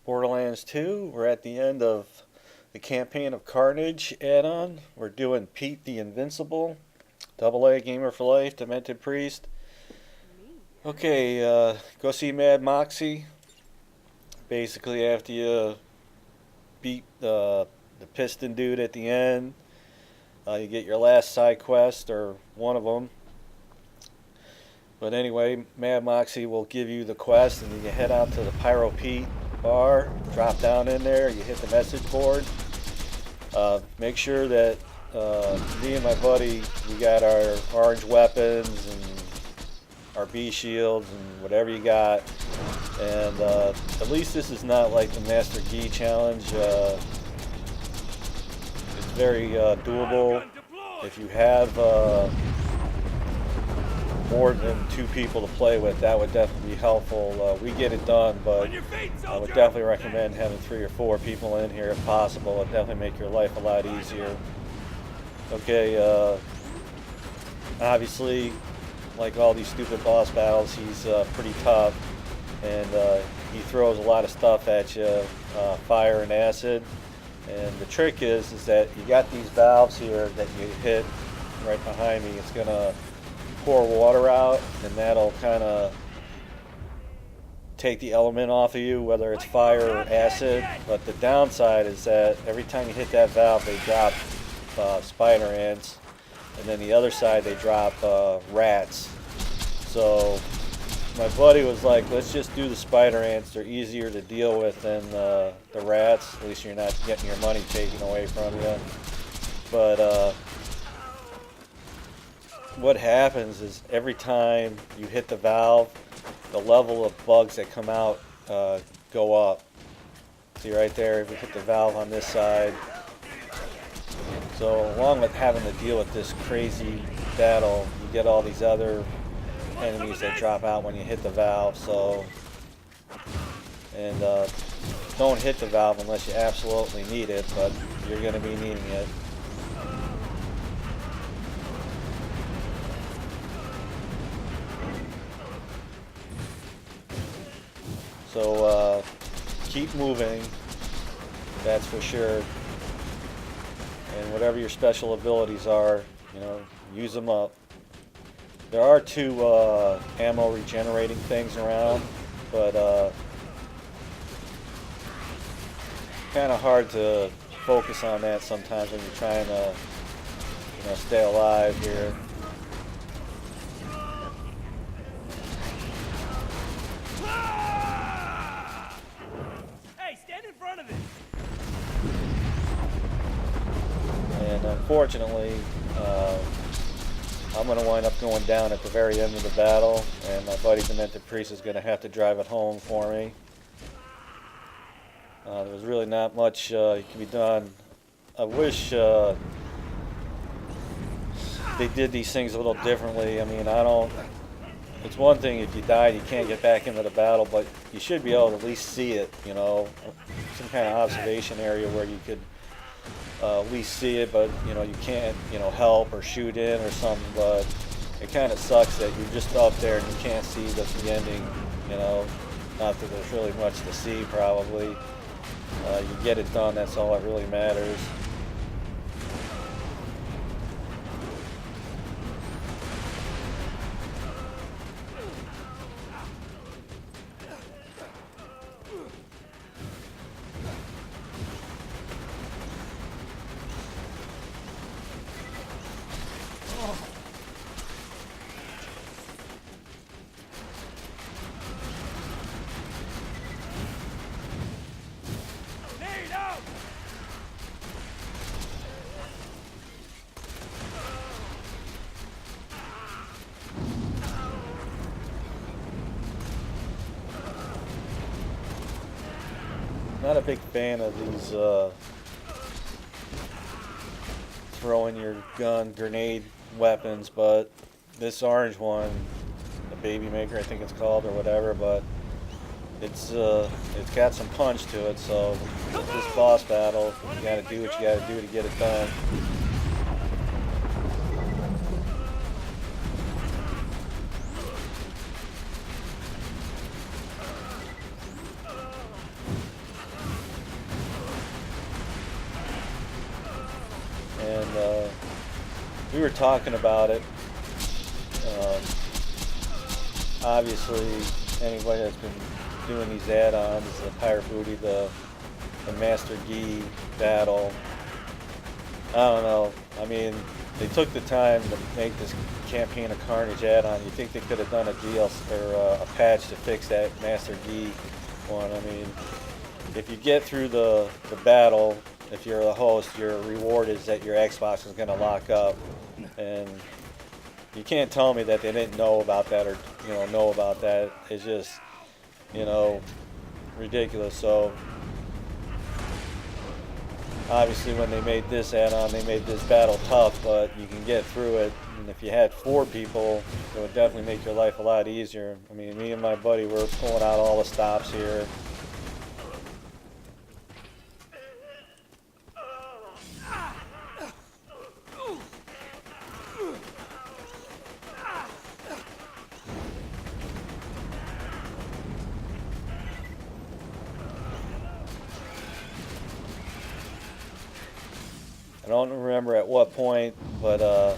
Borderlands 2. We're at the end of the Campaign of Carnage add-on. We're doing Pete the Invincible, AA Gamer for Life, Demented Priest. Okay, go see Mad Moxie. Basically, after you beat the piston dude at the end, you get your last side quest, or one of them. But anyway, Mad Moxie will give you the quest, and then you head out to the Pyro Pete bar, drop down in there, you hit the message board. Make sure that me and my buddy, we got our orange weapons and our B shields and whatever you got. And at least this is not like the Master Gi challenge. It's very doable. If you have more than 2 people to play with, that would definitely be helpful. We get it done, but I would definitely recommend having 3 or 4 people in here if possible. It'd definitely make your life a lot easier. Okay, obviously, like all these stupid boss battles, he's pretty tough, and he throws a lot of stuff at you, fire and acid. And the trick is that you got these valves here that you hit right behind me. It's gonna pour water out, and that'll kind of take the element off of you, whether it's fire or acid. But the downside is that every time you hit that valve, they drop spider ants, and then the other side they drop rats. So my buddy was like, let's just do the spider ants. They're easier to deal with than the rats. At least you're not getting your money taken away from you. But what happens is every time you hit the valve, the level of bugs that come out go up. See right there, if you hit the valve on this side. So along with having to deal with this crazy battle, you get all these other enemies that drop out when you hit the valve. So, and don't hit the valve unless you absolutely need it, but you're going to be needing it. So keep moving, that's for sure. And whatever your special abilities are, you know, use them up. There are 2 ammo regenerating things around, but kind of hard to focus on that sometimes when you're trying to, you know, stay alive here. Hey, stand in front of it. And unfortunately, I'm going to wind up going down at the very end of the battle, and my buddy Demented Priest is going to have to drive it home for me. There's really not much can be done. I wish they did these things a little differently. I mean, it's one thing if you die, you can't get back into the battle, but you should be able to at least see it, you know, some kind of observation area where you could at least see it, but you know, you can't, you know, help or shoot in or something. But it kind of sucks that you're just up there and you can't see the ending, you know. Not that there's really much to see, probably. You get it done, that's all that really matters. Not a big fan of these throwing your gun grenade weapons, but this orange one, the Baby Maker I think it's called or whatever, but it's got some punch to it. So with this boss battle, you got to do what you got to do to get it done. and we were talking about it. Um, Obviously, anybody that's been doing these add-ons, the Pirate Booty, the Master Gi battle, I don't know. I mean, they took the time to make this Campaign of Carnage add-on. You think they could have done a DLC or a patch to fix that Master Gi one? I mean, if you get through the battle, if you're the host, your reward is that your Xbox is going to lock up, and you can't tell me that they didn't know about that or know about that. It's just ridiculous. So obviously when they made this add-on, they made this battle tough, but you can get through it. And if you had 4 people, it would definitely make your life a lot easier. I mean, me and my buddy were pulling out all the stops here. I don't remember at what point, but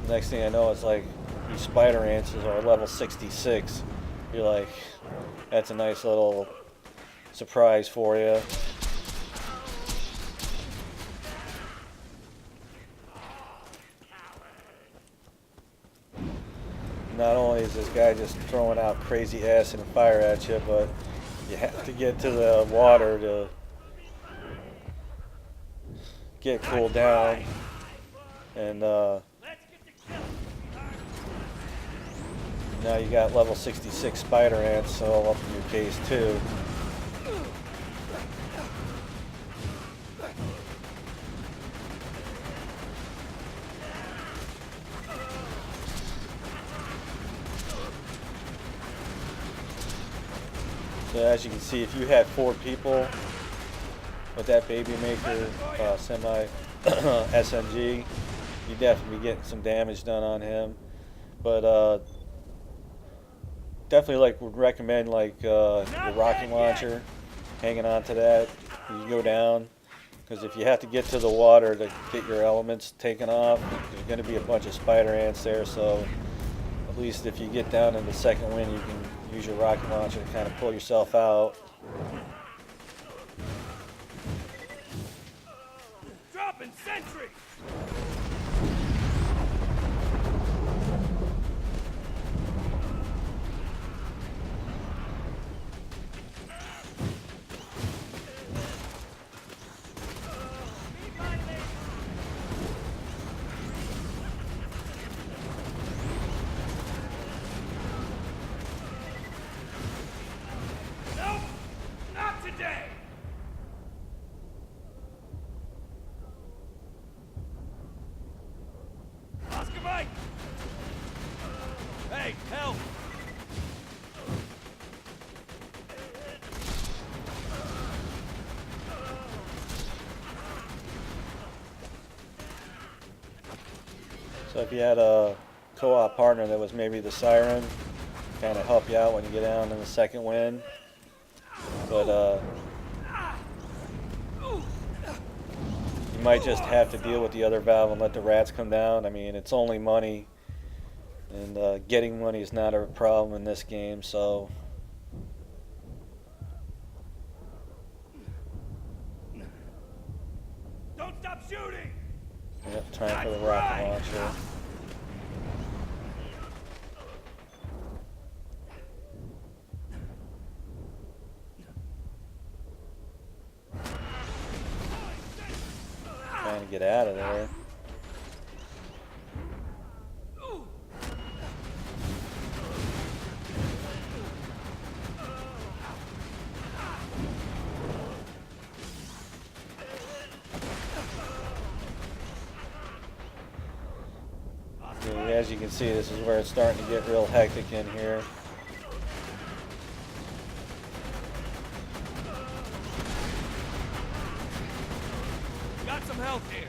next thing I know, it's like these spider ants are level 66. You're like, that's a nice little surprise for you. Not only is this guy just throwing out crazy acid and fire at you, but you have to get to the water to get cooled down. And now you got level 66 spider ants all up in your case too. So as you can see, if you had 4 people with that baby maker semi SMG, you definitely be getting some damage done on him. But definitely would recommend your rocket launcher, hanging on to that. You go down, because if you have to get to the water to get your elements taken off, there's going to be a bunch of spider ants there. So at least if you get down in the second wind, you can use your rocket launcher to kind of pull yourself out. Dropping sentry! Nope, not today! Oscar Mike! Hey, help! So if you had a co-op partner that was maybe the siren, kind of help you out when you get down in the second wind. But you might just have to deal with the other valve and let the rats come down. I mean, it's only money, and getting money is not a problem in this game, so Don't stop shooting! yep, trying for the rocket launcher. Trying to get out of there. As you can see, this is where it's starting to get real hectic in here. Got some help here.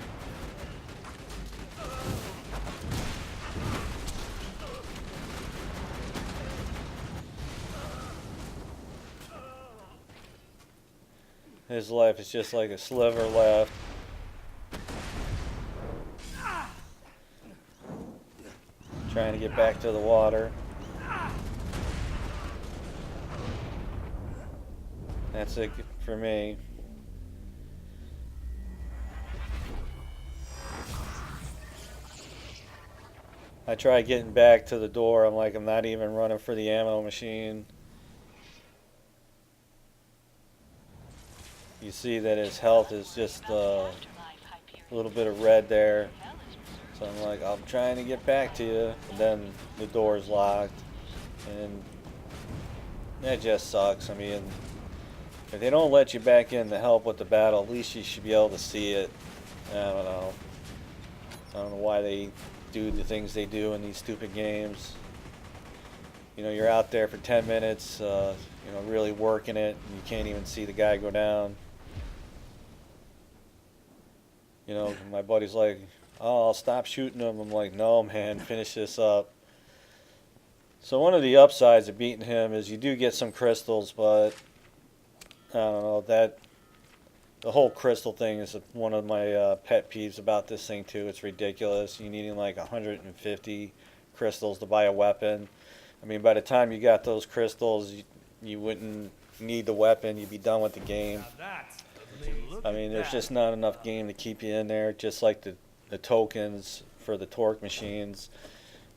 His life is just like a sliver left. Trying to get back to the water. That's it for me. I try getting back to the door. I'm like, I'm not even running for the ammo machine. You see that his health is just a little bit of red there. So I'm like, I'm trying to get back to you. And then the door's locked. And that just sucks. I mean, if they don't let you back in to help with the battle, at least you should be able to see it. I don't know. I don't know why they do the things they do in these stupid games. You know, you're out there for 10 minutes, you know, really working it, and you can't even see the guy go down. You know, my buddy's like, oh, I'll stop shooting him. I'm like, no, man, finish this up. So one of the upsides of beating him is you do get some crystals, but I don't know, that the whole crystal thing is one of my pet peeves about this thing too. It's ridiculous. You needing like 150 crystals to buy a weapon. I mean, by the time you got those crystals, you wouldn't need the weapon. You'd be done with the game. I mean, there's just not enough game to keep you in there. Just like the tokens for the torque machines.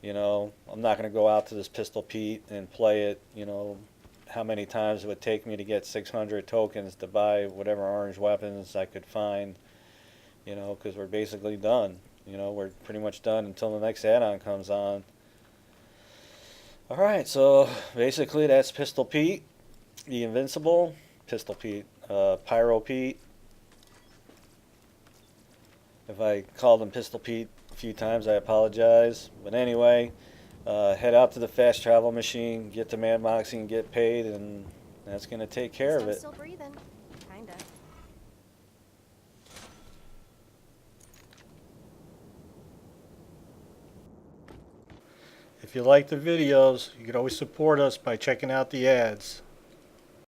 You know, I'm not going to go out to this Pistol Pete and play it, you know, how many times it would take me to get 600 tokens to buy whatever orange weapons I could find, you know, because we're basically done. You know, we're pretty much done until the next add-on comes on. Alright, so basically that's Pistol Pete, the Invincible, Pistol Pete, Pyro Pete. If I called him Pistol Pete a few times, I apologize. But anyway, head out to the fast travel machine, get to Man Moxie and get paid, and that's going to take care of it. I'm still breathing. Kinda. If you like the videos, you can always support us by checking out the ads.